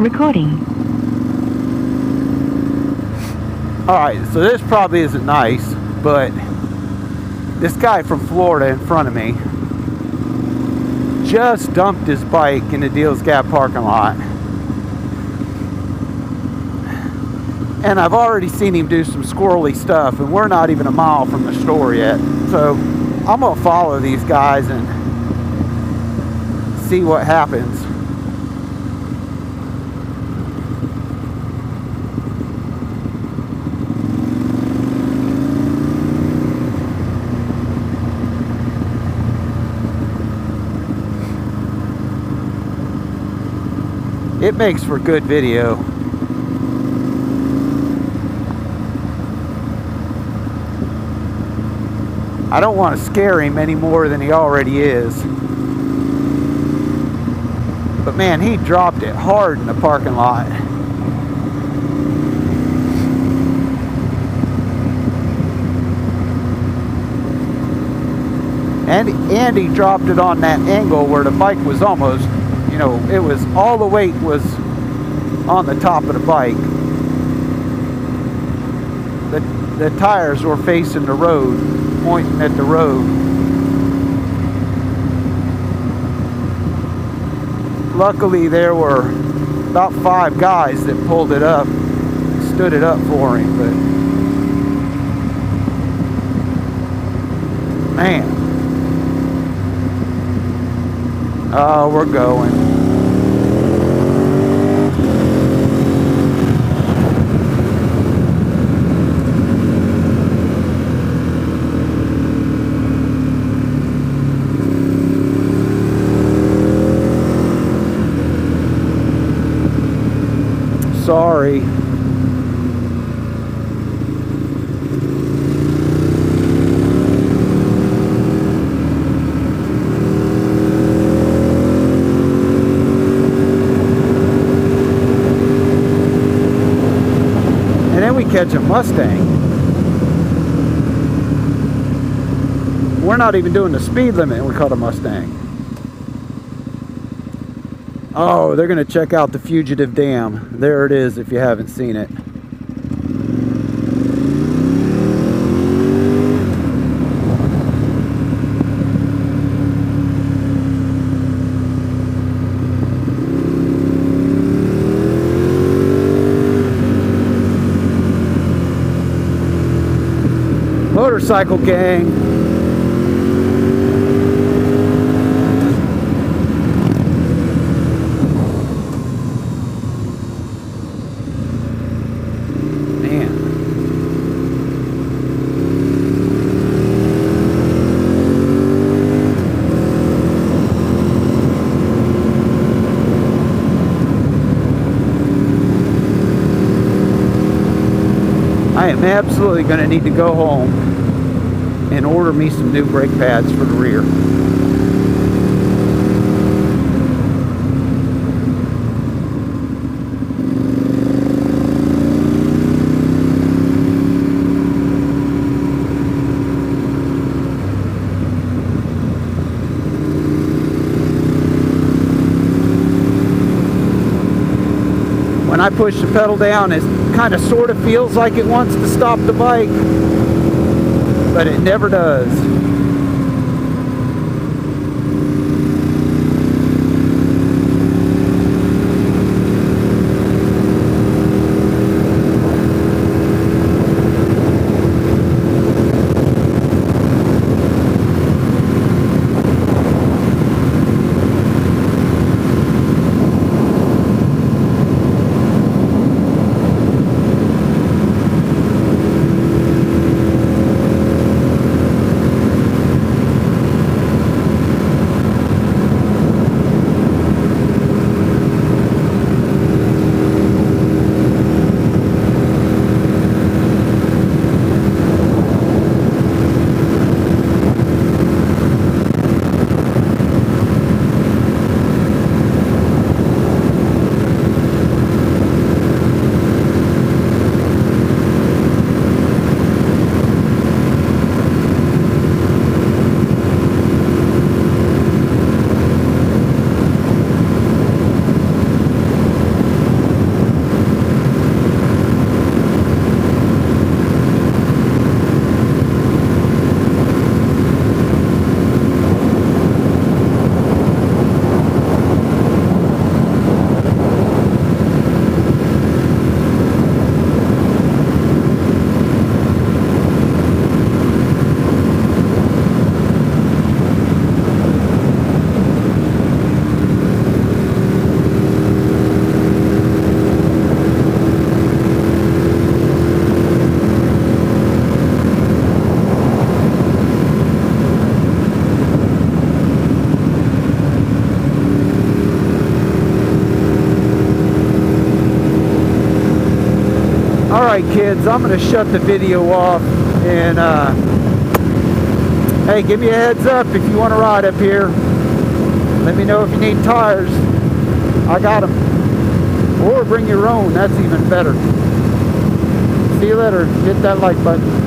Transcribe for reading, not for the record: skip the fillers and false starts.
Recording. Alright, so this probably isn't nice, but this guy from Florida in front of me just dumped his bike in the Deals Gap parking lot. And I've already seen him do some squirrely stuff, and we're not even a mile from the store yet. So I'm going to follow these guys and see what happens. It makes for good video. I don't want to scare him any more than he already is. But man, he dropped it hard in the parking lot. And he dropped it on that angle where the bike was almost, you know, it was all the weight was on the top of the bike. The tires were facing the road, pointing at the road. Luckily, there were about 5 guys that pulled it up, stood it up for him, but man. Oh, we're going. Sorry. And then we catch a Mustang. We're not even doing the speed limit and we caught a Mustang. Oh, they're going to check out the Fugitive Dam. There it is if you haven't seen it. Motorcycle gang. I am absolutely going to need to go home and order me some new brake pads for the rear. When I push the pedal down, it kind of sort of feels like it wants to stop the bike, but it never does. Alright kids, I'm going to shut the video off, and hey, give me a heads up if you want to ride up here. Let me know if you need tires. I got them. Or bring your own, that's even better. See you later. Hit that like button.